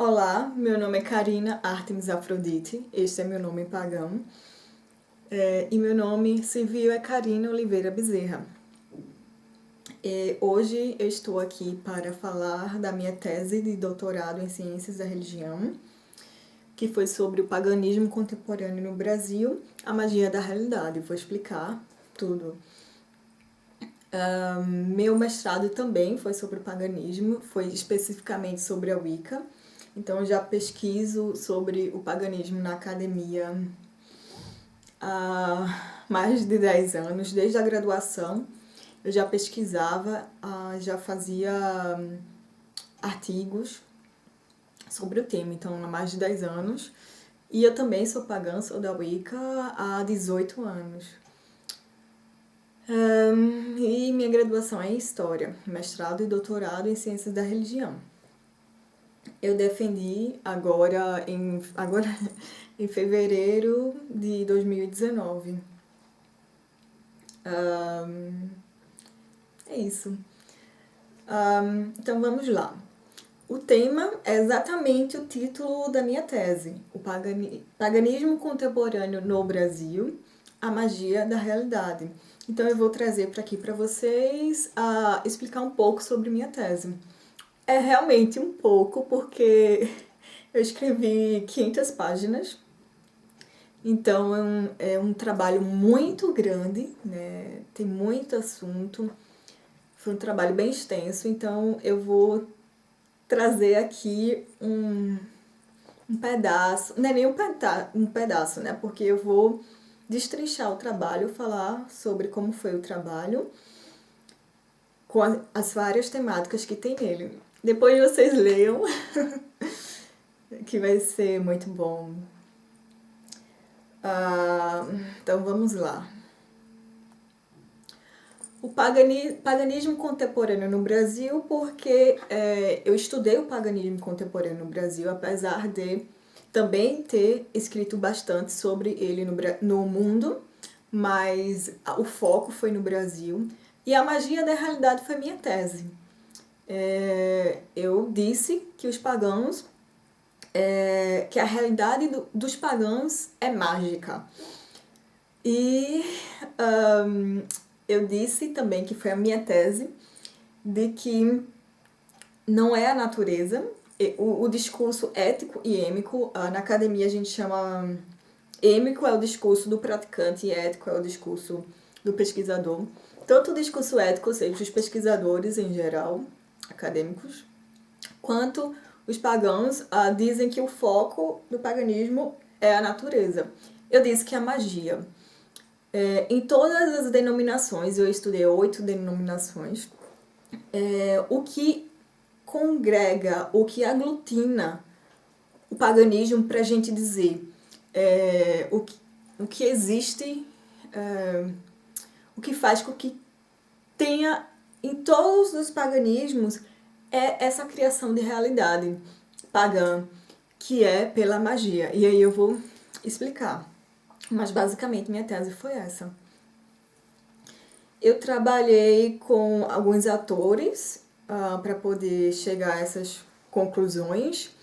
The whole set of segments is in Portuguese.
Olá, meu nome é Karina Artemis Afrodite, este é meu nome pagão, e meu nome civil é Karina Oliveira Bezerra. Hoje eu estou aqui para falar da minha tese de doutorado em Ciências da Religião, que foi sobre o paganismo contemporâneo no Brasil, a magia da realidade. Vou explicar tudo. Meu mestrado também foi sobre o paganismo, foi especificamente sobre a Wicca. Então, eu já pesquiso sobre o paganismo na academia há mais de 10 anos, desde a graduação. Eu já pesquisava, já fazia artigos sobre o tema, então há mais de 10 anos. E eu também sou pagã, sou da Wicca há 18 anos. E minha graduação é em História, mestrado e doutorado em Ciências da Religião. Eu defendi agora em fevereiro de 2019. É isso. Então vamos lá. O tema é exatamente o título da minha tese: o paganismo contemporâneo no Brasil, a magia da realidade. Então eu vou trazer para aqui para vocês explicar um pouco sobre minha tese. É realmente um pouco, porque eu escrevi 500 páginas, então é um trabalho muito grande, né? Tem muito assunto, foi um trabalho bem extenso, então eu vou trazer aqui um pedaço, não é nem um pedaço, né? Porque eu vou destrinchar o trabalho, falar sobre como foi o trabalho, com as várias temáticas que tem nele. Depois vocês leiam, que vai ser muito bom. Então vamos lá. O paganismo contemporâneo no Brasil, porque eu estudei o paganismo contemporâneo no Brasil, apesar de também ter escrito bastante sobre ele no mundo, mas o foco foi no Brasil. E a magia da realidade foi minha tese. Eu disse que os pagãos, que a realidade dos pagãos é mágica. E eu disse também, que foi a minha tese, de que não é a natureza, o discurso ético e êmico, na academia a gente chama, êmico é o discurso do praticante e ético é o discurso do pesquisador. Tanto o discurso ético, ou seja, os pesquisadores em geral, acadêmicos, quanto os pagãos dizem que o foco do paganismo é a natureza. Eu disse que a magia. Em todas as denominações, eu estudei 8 denominações, o que congrega, o que aglutina o paganismo, para a gente dizer o que existe, o que faz com que tenha em todos os paganismos essa criação de realidade pagã, que é pela magia. E aí eu vou explicar. Mas basicamente minha tese foi essa. Eu trabalhei com alguns atores para poder chegar a essas conclusões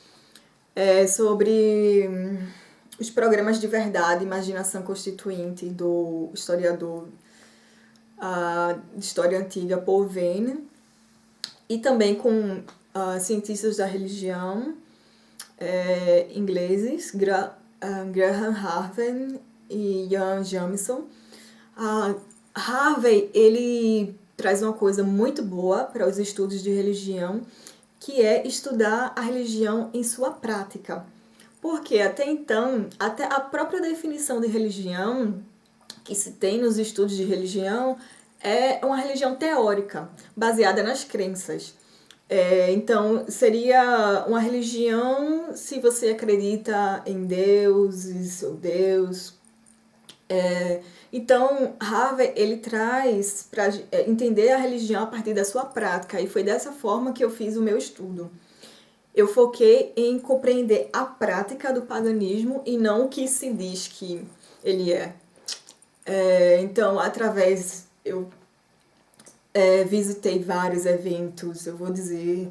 sobre os programas de verdade, imaginação constituinte do historiador de história antiga Paul Veyne, e também com cientistas da religião ingleses, Graham Harvey e Ian Jamison. Harvey, ele traz uma coisa muito boa para os estudos de religião, que é estudar a religião em sua prática. Porque até então, até a própria definição de religião que se tem nos estudos de religião é uma religião teórica, baseada nas crenças. Então, seria uma religião se você acredita em deuses ou Deus. Então, Harvey, ele traz para entender a religião a partir da sua prática, e foi dessa forma que eu fiz o meu estudo. Eu foquei em compreender a prática do paganismo e não o que se diz que ele é. Então, eu visitei vários eventos, eu vou dizer,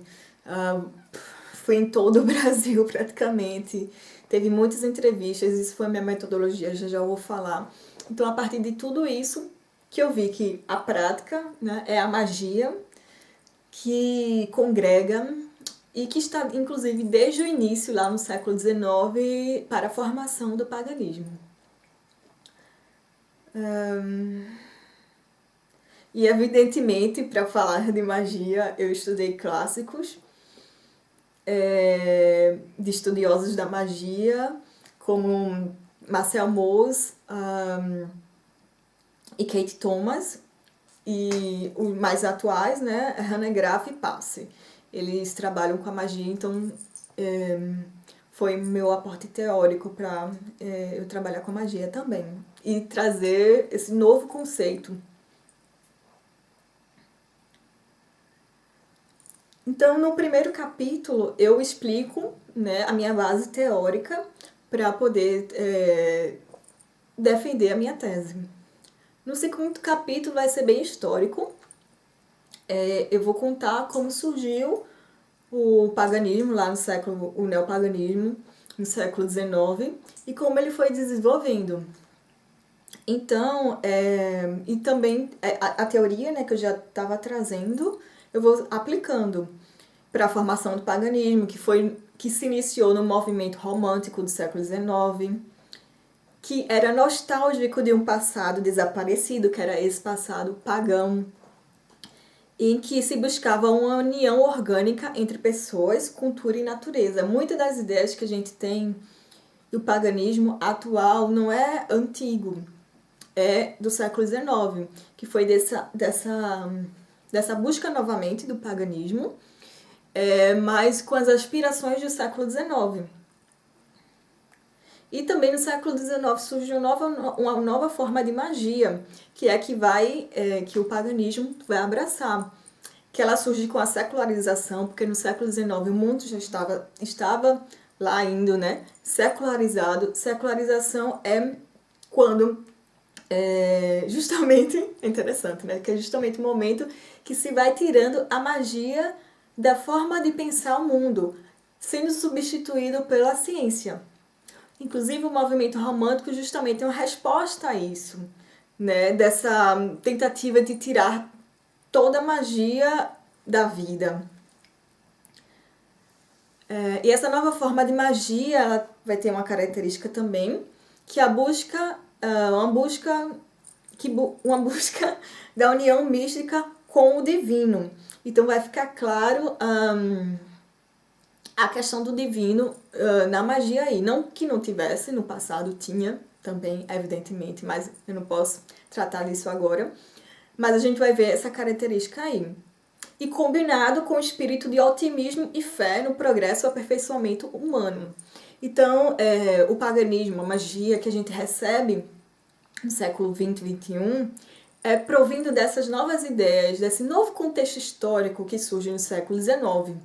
fui em todo o Brasil praticamente, teve muitas entrevistas, isso foi a minha metodologia, já vou falar. Então, a partir de tudo isso, que eu vi que a prática, né, é a magia que congrega e que está, inclusive, desde o início, lá no século XIX, para a formação do paganismo. E, evidentemente, para falar de magia, eu estudei clássicos de estudiosos da magia, como Marcel Mauss e Kate Thomas, e os mais atuais, né, Hannah Graf e Passe. Eles trabalham com a magia, então foi meu aporte teórico para eu trabalhar com a magia também. E trazer esse novo conceito. Então, no primeiro capítulo, eu explico, né, a minha base teórica para poder defender a minha tese. No segundo capítulo vai ser bem histórico. Eu vou contar como surgiu o paganismo lá no século, o neopaganismo no século XIX e como ele foi desenvolvendo. Então, e também a teoria, né, que eu já estava trazendo, eu vou aplicando para a formação do paganismo, que se iniciou no movimento romântico do século XIX, que era nostálgico de um passado desaparecido, que era esse passado pagão, em que se buscava uma união orgânica entre pessoas, cultura e natureza. Muitas das ideias que a gente tem do paganismo atual não é antigo, é do século XIX, que foi dessa busca novamente do paganismo, mas com as aspirações do século XIX. E também no século XIX surge uma nova forma de magia, que é que o paganismo vai abraçar. Que ela surge com a secularização, porque no século XIX o mundo já estava lá indo, né? Secularizado. Secularização é quando justamente, é interessante, né? Que é justamente o momento que se vai tirando a magia da forma de pensar o mundo, sendo substituído pela ciência. Inclusive o movimento romântico justamente é uma resposta a isso, né? Dessa tentativa de tirar toda a magia da vida. E essa nova forma de magia ela vai ter uma característica também, que é uma busca da união mística com o divino. Então vai ficar claro a questão do divino na magia aí. Não que não tivesse, no passado tinha também, evidentemente, mas eu não posso tratar disso agora. Mas a gente vai ver essa característica aí. E combinado com o espírito de otimismo e fé no progresso e aperfeiçoamento humano. Então, o paganismo, a magia que a gente recebe no século XX e XXI, é provindo dessas novas ideias, desse novo contexto histórico que surge no século XIX.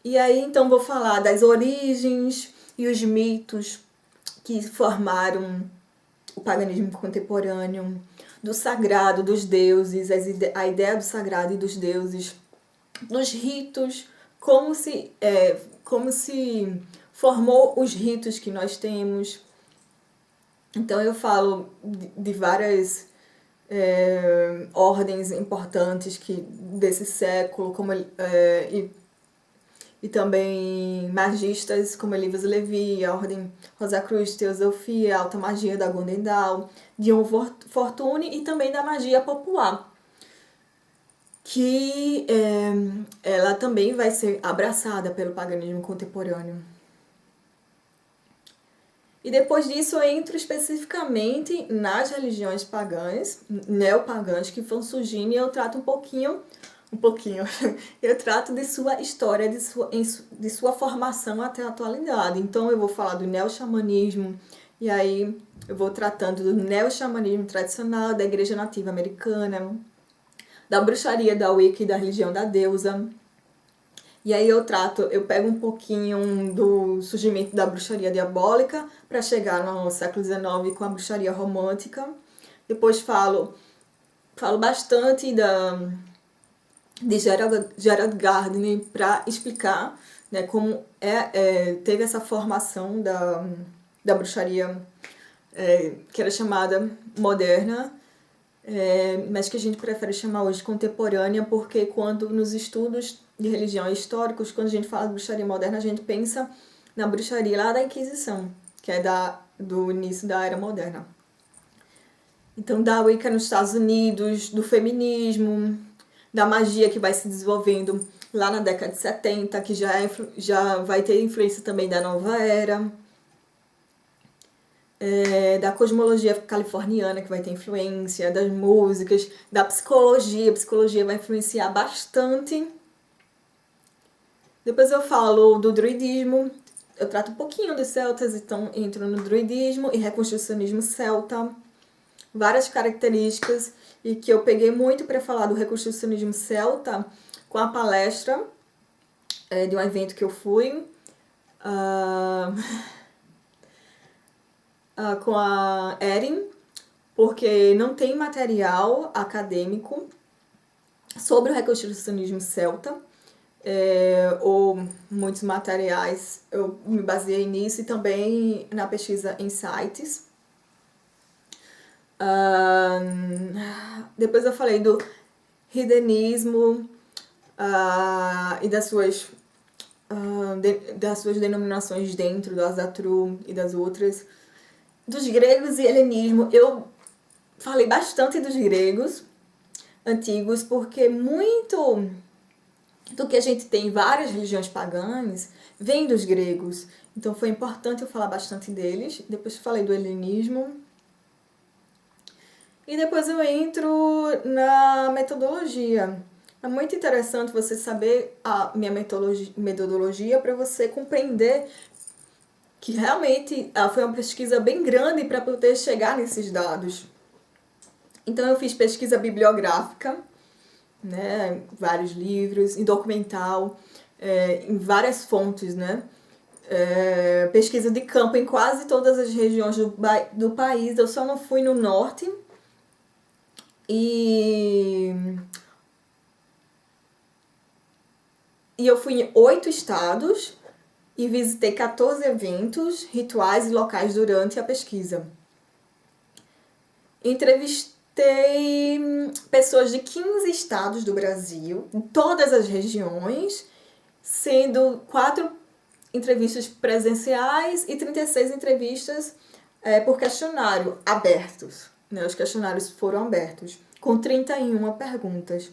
E aí, então, vou falar das origens e os mitos que formaram o paganismo contemporâneo, do sagrado, dos deuses, a ideia do sagrado e dos deuses, dos ritos, como se formou os ritos que nós temos. Então eu falo de várias ordens importantes desse século, e também magistas como Eliphas Levi, a Ordem Rosacruz, Teosofia, a Alta Magia da Golden Dawn, Dion Fortune e também da magia popular, que ela também vai ser abraçada pelo paganismo contemporâneo. E depois disso eu entro especificamente nas religiões pagãs, neopagãs, que vão surgindo e eu trato um pouquinho, eu trato de sua história, de sua formação até a atualidade. Então eu vou falar do neo-xamanismo, e aí eu vou tratando do neo-xamanismo tradicional, da igreja nativa americana, da bruxaria da Wicca e da religião da deusa. E aí eu pego um pouquinho do surgimento da bruxaria diabólica para chegar no século XIX com a bruxaria romântica. Depois falo falo bastante de Gerald Gardner para explicar, né, como teve essa formação da bruxaria que era chamada moderna, mas que a gente prefere chamar hoje de contemporânea, porque quando nos estudos de religião históricos, quando a gente fala de bruxaria moderna, a gente pensa na bruxaria lá da Inquisição, que é do início da Era Moderna. Então, da Wicca nos Estados Unidos, do feminismo, da magia que vai se desenvolvendo lá na década de 70, que já vai ter influência também da Nova Era, da cosmologia californiana, que vai ter influência, das músicas, da psicologia. A psicologia vai influenciar bastante. Depois eu falo do druidismo, eu trato um pouquinho dos celtas, então entro no druidismo e reconstrucionismo celta. Várias características, e que eu peguei muito para falar do reconstrucionismo celta com a palestra de um evento que eu fui, com a Erin, porque não tem material acadêmico sobre o reconstrucionismo celta, ou muitos materiais. Eu me baseei nisso e também na pesquisa em sites. Depois eu falei do hiddenismo e das suas denominações dentro do Asatru e das outras. Dos gregos e helenismo, eu falei bastante dos gregos antigos, porque muito do que a gente tem em várias religiões pagãs vem dos gregos. Então foi importante eu falar bastante deles. Depois falei do helenismo. E depois eu entro na metodologia. É muito interessante você saber a minha metodologia para você compreender que realmente foi uma pesquisa bem grande para poder chegar nesses dados. Então eu fiz pesquisa bibliográfica, né, vários livros, em documental, em várias fontes, né? Pesquisa de campo em quase todas as regiões do país. Eu só não fui no norte. E eu fui em 8 estados e visitei 14 eventos, rituais e locais durante a pesquisa. Entrevistei pessoas de 15 estados do Brasil, em todas as regiões, sendo 4 entrevistas presenciais e 36 entrevistas por questionário abertos. Né? Os questionários foram abertos, com 31 perguntas.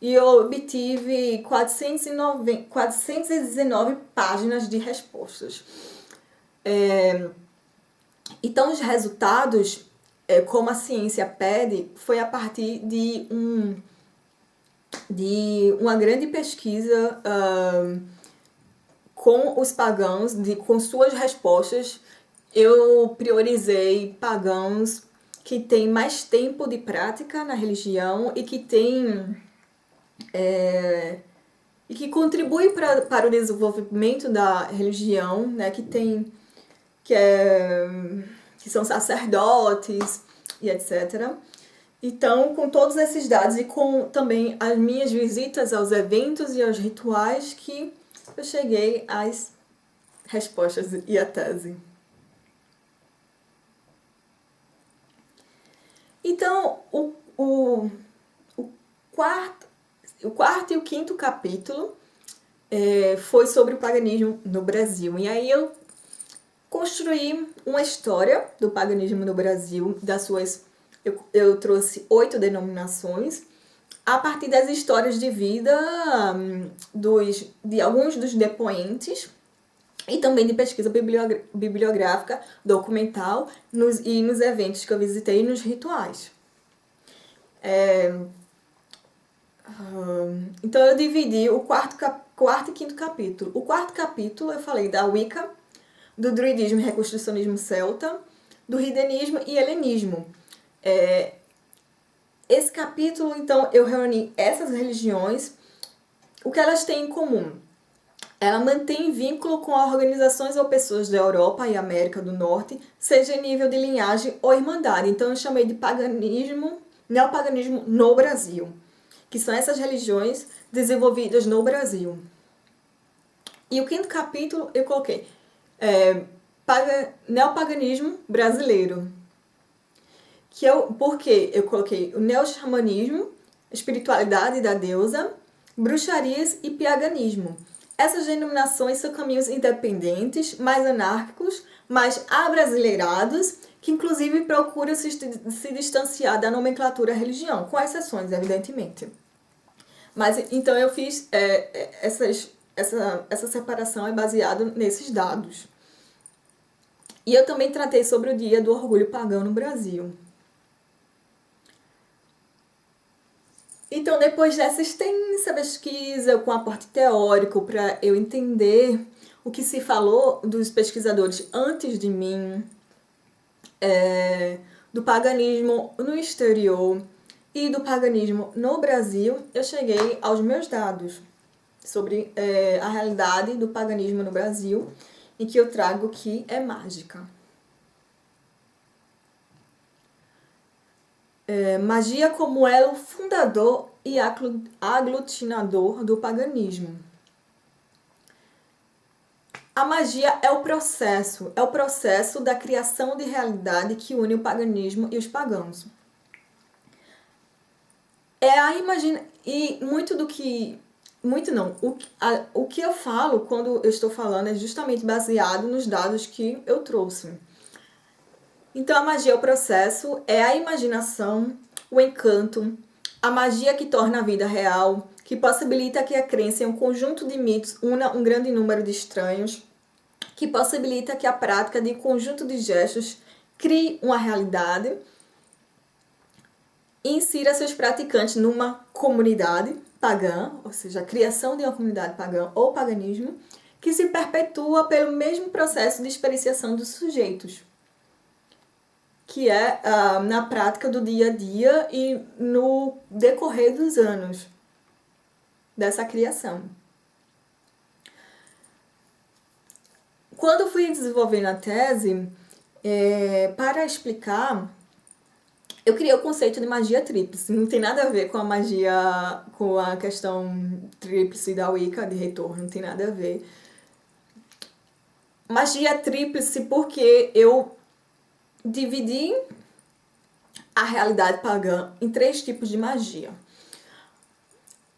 E eu obtive 419 páginas de respostas. Então, os resultados, como a ciência pede, foi a partir de uma grande pesquisa com os pagãos, com suas respostas. Eu priorizei pagãos que têm mais tempo de prática na religião e que têm e que contribuem para o desenvolvimento da religião, né, que são sacerdotes e etc. Então, com todos esses dados e com também as minhas visitas aos eventos e aos rituais, que eu cheguei às respostas e à tese. Então, o quarto e o quinto capítulo foi sobre o paganismo no Brasil. E aí eu construí uma história do paganismo no Brasil, eu trouxe 8 denominações, a partir das histórias de vida de alguns dos depoentes, e também de pesquisa bibliográfica, documental, e nos eventos que eu visitei e nos rituais. Então eu dividi o quarto e quinto capítulo. O quarto capítulo eu falei da Wicca, do druidismo e reconstrucionismo celta, do hiddenismo e helenismo. Esse capítulo, então, eu reuni essas religiões, o que elas têm em comum. Ela mantém vínculo com organizações ou pessoas da Europa e América do Norte, seja em nível de linhagem ou irmandade. Então eu chamei de paganismo, neopaganismo no Brasil, que são essas religiões desenvolvidas no Brasil. E o quinto capítulo eu coloquei neopaganismo brasileiro, que porque eu coloquei o neoxamanismo, espiritualidade da deusa, bruxarias e piaganismo. Essas denominações são caminhos independentes, mais anárquicos, mais abrasileirados, que inclusive procuram se distanciar da nomenclatura religião, com exceções, evidentemente. Mas então eu fiz essa separação é baseada nesses dados. E eu também tratei sobre o Dia do Orgulho Pagão no Brasil. Então, depois dessa extensa pesquisa com aporte teórico para eu entender o que se falou dos pesquisadores antes de mim, do paganismo no exterior e do paganismo no Brasil, eu cheguei aos meus dados sobre a realidade do paganismo no Brasil, em que eu trago que é mágica. Magia como elo fundador e aglutinador do paganismo. A magia é o processo da criação de realidade que une o paganismo e os pagãos. E muito do que... Muito não. O que eu falo quando eu estou falando é justamente baseado nos dados que eu trouxe. Então, a magia é o processo, é a imaginação, o encanto, a magia que torna a vida real, que possibilita que a crença em um conjunto de mitos una um grande número de estranhos, que possibilita que a prática de um conjunto de gestos crie uma realidade e insira seus praticantes numa comunidade pagã, ou seja, a criação de uma comunidade pagã ou paganismo, que se perpetua pelo mesmo processo de experienciação dos sujeitos, que é na prática do dia a dia e no decorrer dos anos dessa criação. Quando fui desenvolvendo a tese, para explicar, eu criei o conceito de magia tríplice. Não tem nada a ver com a magia, com a questão tríplice da Wicca de retorno, não tem nada a ver. Magia tríplice porque eu dividi a realidade pagã em 3 tipos de magia.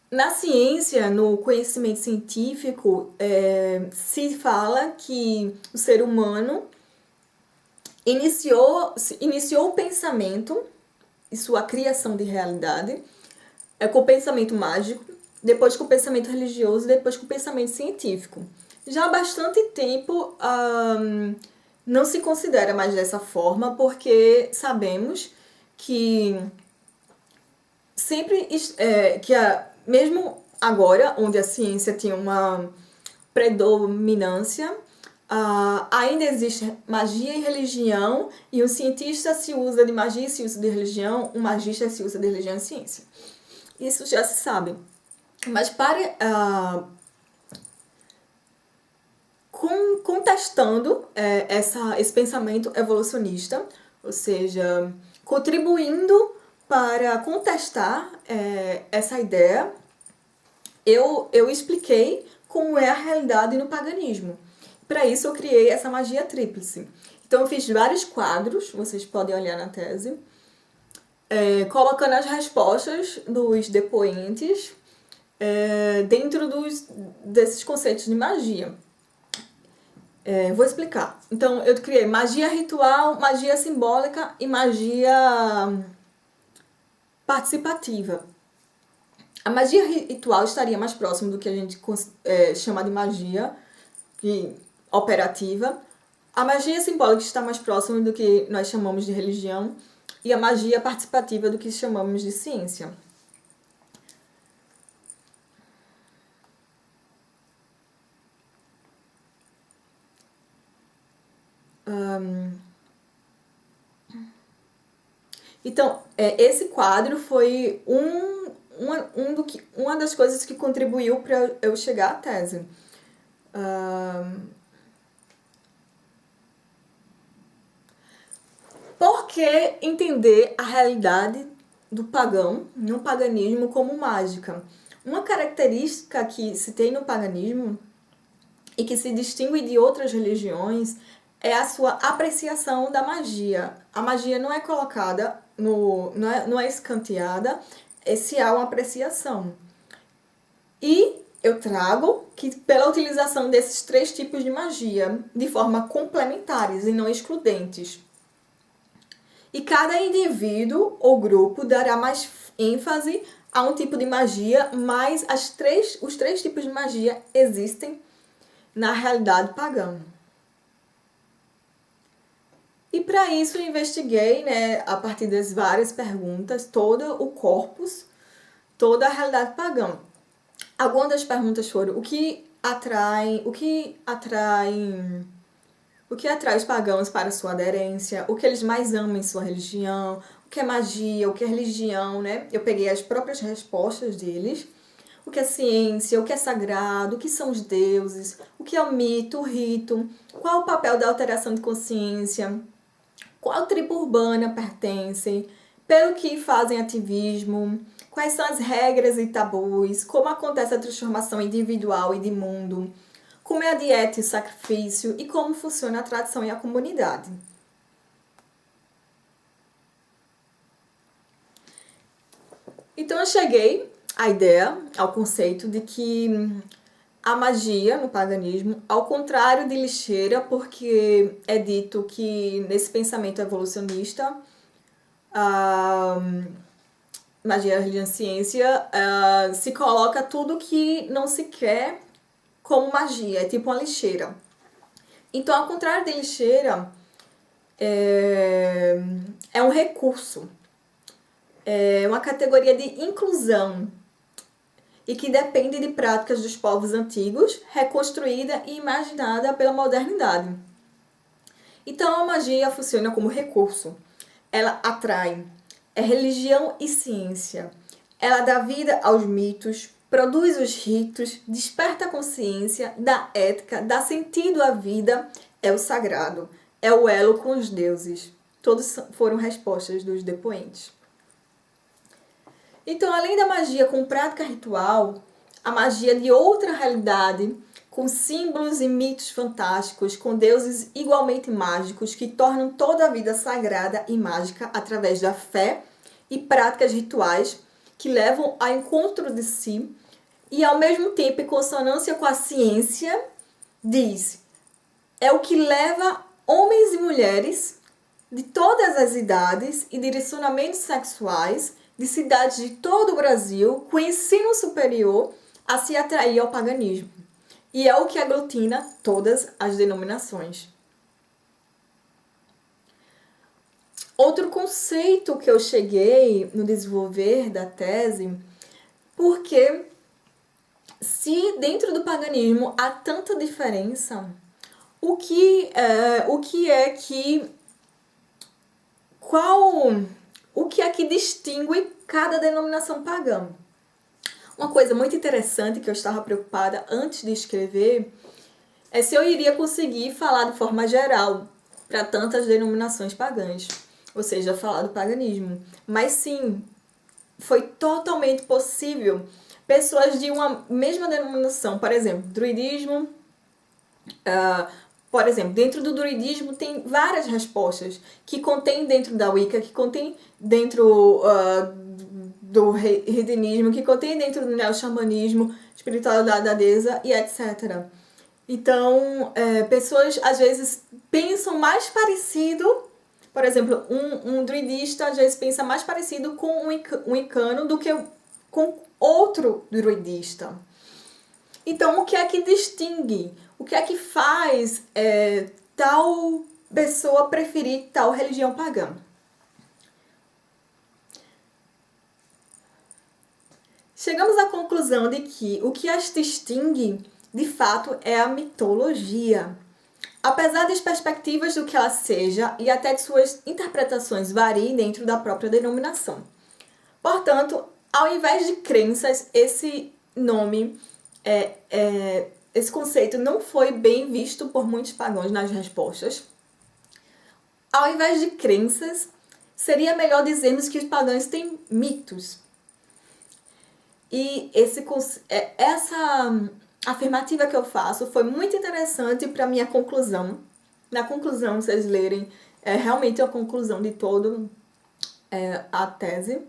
Na ciência, no conhecimento científico, se fala que o ser humano iniciou o pensamento e sua criação de realidade com o pensamento mágico, depois com o pensamento religioso, depois com o pensamento científico. Já há bastante tempo não se considera mais dessa forma, porque sabemos que sempre mesmo agora, onde a ciência tinha uma predominância, ainda existe magia e religião, e um cientista se usa de magia e se usa de religião, um magista se usa de religião e ciência. Isso já se sabe. Mas contestando esse pensamento evolucionista, ou seja, contribuindo para contestar essa ideia, eu expliquei como é a realidade no paganismo. Para isso eu criei essa magia tríplice. Então eu fiz vários quadros, vocês podem olhar na tese, colocando as respostas dos depoentes dentro desses conceitos de magia. Vou explicar. Então eu criei magia ritual, magia simbólica e magia participativa. A magia ritual estaria mais próximo do que a gente chama de magia operativa. A magia simbólica está mais próxima do que nós chamamos de religião. E a magia participativa do que chamamos de ciência. Então, esse quadro foi uma das coisas que contribuiu para eu chegar à tese. Por que entender a realidade do pagão no paganismo como mágica. Uma característica que se tem no paganismo e que se distingue de outras religiões é a sua apreciação da magia. A magia não é colocada, não é escanteada, se há uma apreciação. E eu trago que pela utilização desses 3 tipos de magia, de forma complementares e não excludentes. E cada indivíduo ou grupo dará mais ênfase a um tipo de magia, mas os 3 tipos de magia existem na realidade pagã. E para isso eu investiguei, né, a partir das várias perguntas, todo o corpus, toda a realidade pagã. Algumas das perguntas foram: o que atrai os pagãos para sua aderência, o que eles mais amam em sua religião, o que é magia, o que é religião, né? Eu peguei as próprias respostas deles. O que é ciência, o que é sagrado, o que são os deuses, o que é o mito, o rito, qual o papel da alteração de consciência, qual tribo urbana pertencem, pelo que fazem ativismo, quais são as regras e tabus, como acontece a transformação individual e de mundo, como é a dieta e o sacrifício e como funciona a tradição e a comunidade. Então eu cheguei à ideia, ao conceito de que a magia no paganismo, ao contrário de lixeira, porque é dito que nesse pensamento evolucionista, a magia, a religião, a ciência, se coloca tudo que não se quer como magia, é tipo uma lixeira. Então, ao contrário de lixeira, é um recurso, é uma categoria de inclusão e que depende de práticas dos povos antigos, reconstruída e imaginada pela modernidade. Então, a magia funciona como recurso. Ela atrai, é religião e ciência. Ela dá vida aos mitos, produz os ritos, desperta a consciência, dá ética, dá sentido à vida, é o sagrado, é o elo com os deuses. Todos foram respostas dos depoentes. Então, além da magia com prática ritual, a magia de outra realidade, com símbolos e mitos fantásticos, com deuses igualmente mágicos que tornam toda a vida sagrada e mágica através da fé e práticas rituais que levam ao encontro de si e, ao mesmo tempo, em consonância com a ciência, diz: é o que leva homens e mulheres de todas as idades e direcionamentos sexuais de cidades de todo o Brasil com ensino superior a se atrair ao paganismo. E é o que aglutina todas as denominações. Outro conceito que eu cheguei no desenvolver da tese, porque se dentro do paganismo há tanta diferença, o que é que distingue cada denominação pagã? Uma coisa muito interessante que eu estava preocupada antes de escrever é se eu iria conseguir falar de forma geral para tantas denominações pagãs, ou seja, falar do paganismo. Mas sim, foi totalmente possível pessoas de uma mesma denominação, por exemplo, druidismo, por exemplo, dentro do druidismo tem várias respostas que contém dentro da Wicca, que contém dentro do hedonismo, que contém dentro do neo-xamanismo, espiritualidade da deusa e etc. Então, pessoas às vezes pensam mais parecido, por exemplo, um druidista às vezes pensa mais parecido com um wicano do que com outro druidista. Então, o que é que distingue? O que é que faz tal pessoa preferir tal religião pagã? Chegamos à conclusão de que o que as distingue, de fato, é a mitologia. Apesar das perspectivas do que ela seja e até de suas interpretações variem dentro da própria denominação. Portanto, ao invés de crenças, esse nome, esse conceito não foi bem visto por muitos pagãos nas respostas. Ao invés de crenças, seria melhor dizermos que os pagãos têm mitos. E essa afirmativa que eu faço foi muito interessante para a minha conclusão. Na conclusão, vocês lerem, é realmente a conclusão de toda a tese.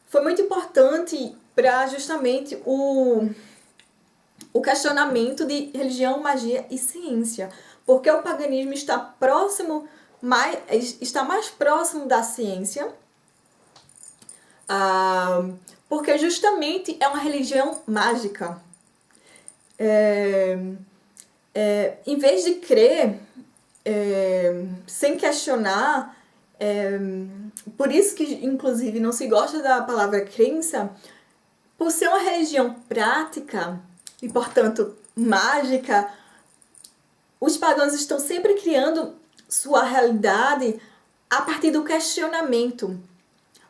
Foi muito importante para justamente o questionamento de religião, magia e ciência, porque o paganismo está mais próximo da ciência, porque justamente é uma religião mágica. Em vez de crer sem questionar, por isso que inclusive não se gosta da palavra crença, por ser uma religião prática e, portanto, mágica, os pagãos estão sempre criando sua realidade a partir do questionamento.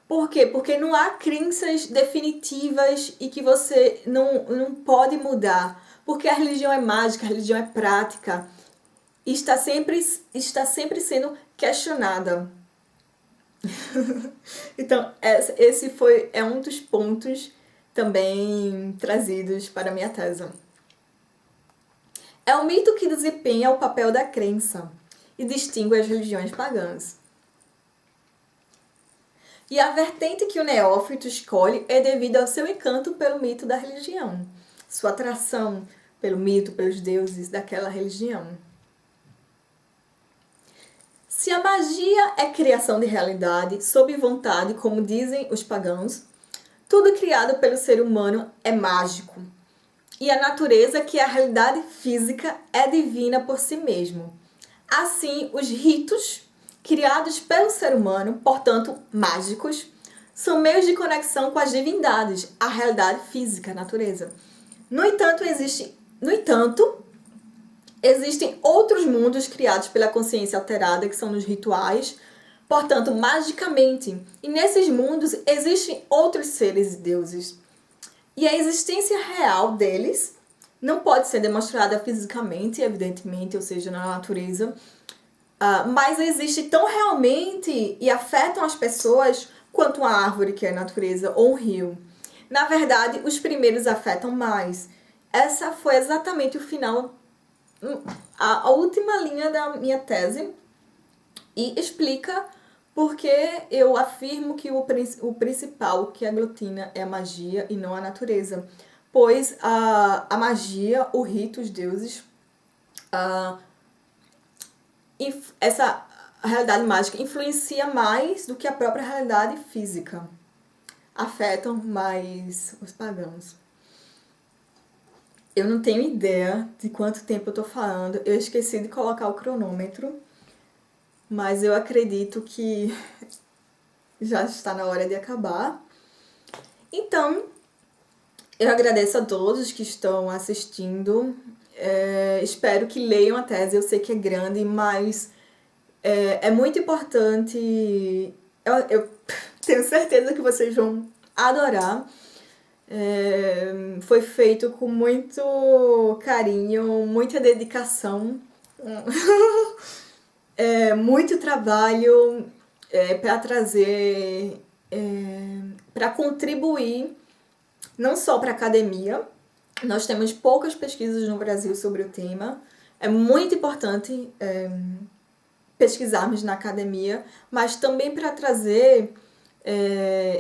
Por quê? Porque não há crenças definitivas e que você não pode mudar. Porque a religião é mágica, a religião é prática e está sempre sendo questionada. Então, esse é um dos pontos também trazidos para a minha tese. É o mito que desempenha o papel da crença e distingue as religiões pagãs. E a vertente que o neófito escolhe é devido ao seu encanto pelo mito da religião, sua atração pelo mito, pelos deuses daquela religião. Se a magia é criação de realidade sob vontade, como dizem os pagãos, tudo criado pelo ser humano é mágico. E a natureza, que é a realidade física, é divina por si mesmo. Assim, os ritos criados pelo ser humano, portanto mágicos, são meios de conexão com as divindades, a realidade física, a natureza. No entanto, existem outros mundos criados pela consciência alterada, que são nos rituais, portanto, magicamente. E nesses mundos existem outros seres e deuses. E a existência real deles não pode ser demonstrada fisicamente, evidentemente, ou seja, na natureza, mas existe tão realmente e afetam as pessoas quanto uma árvore, que é a natureza, ou um rio. Na verdade, os primeiros afetam mais. Essa foi exatamente o final, a última linha da minha tese, e explica porque eu afirmo que o principal que aglutina é a magia e não a natureza. Pois a magia, o rito, os deuses, essa realidade mágica influencia mais do que a própria realidade física. Afetam mais os pagãos. Eu não tenho ideia de quanto tempo eu tô falando. Eu esqueci de colocar o cronômetro, mas eu acredito que já está na hora de acabar. Então, eu agradeço a todos que estão assistindo. Espero que leiam a tese. Eu sei que é grande, mas é muito importante. Eu tenho certeza que vocês vão adorar. Foi feito com muito carinho, muita dedicação, muito trabalho para trazer, para contribuir não só para a academia. Nós temos poucas pesquisas no Brasil sobre o tema. É muito importante pesquisarmos na academia, mas também para trazer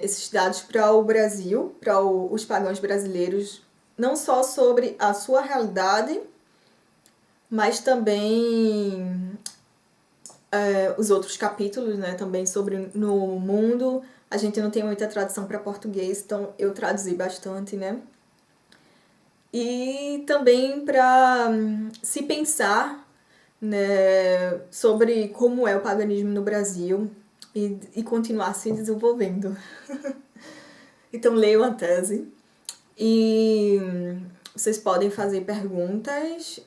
esses dados para o Brasil, para os pagãos brasileiros, não só sobre a sua realidade, mas também os outros capítulos, né, também sobre no mundo. A gente não tem muita tradução para português, então eu traduzi bastante, né? E também para se pensar, né, sobre como é o paganismo no Brasil e continuar se desenvolvendo. Então leiam a tese e vocês podem fazer perguntas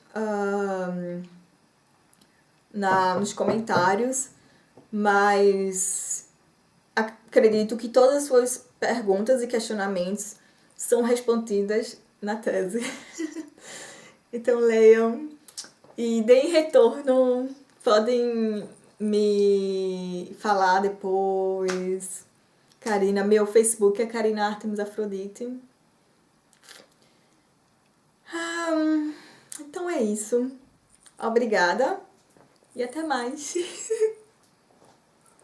nos comentários, mas acredito que todas as suas perguntas e questionamentos são respondidas na tese. Então leiam e deem retorno Podem me falar depois. Karina, meu Facebook é Karina Artemis Afrodite. Então é isso. Obrigada e até mais.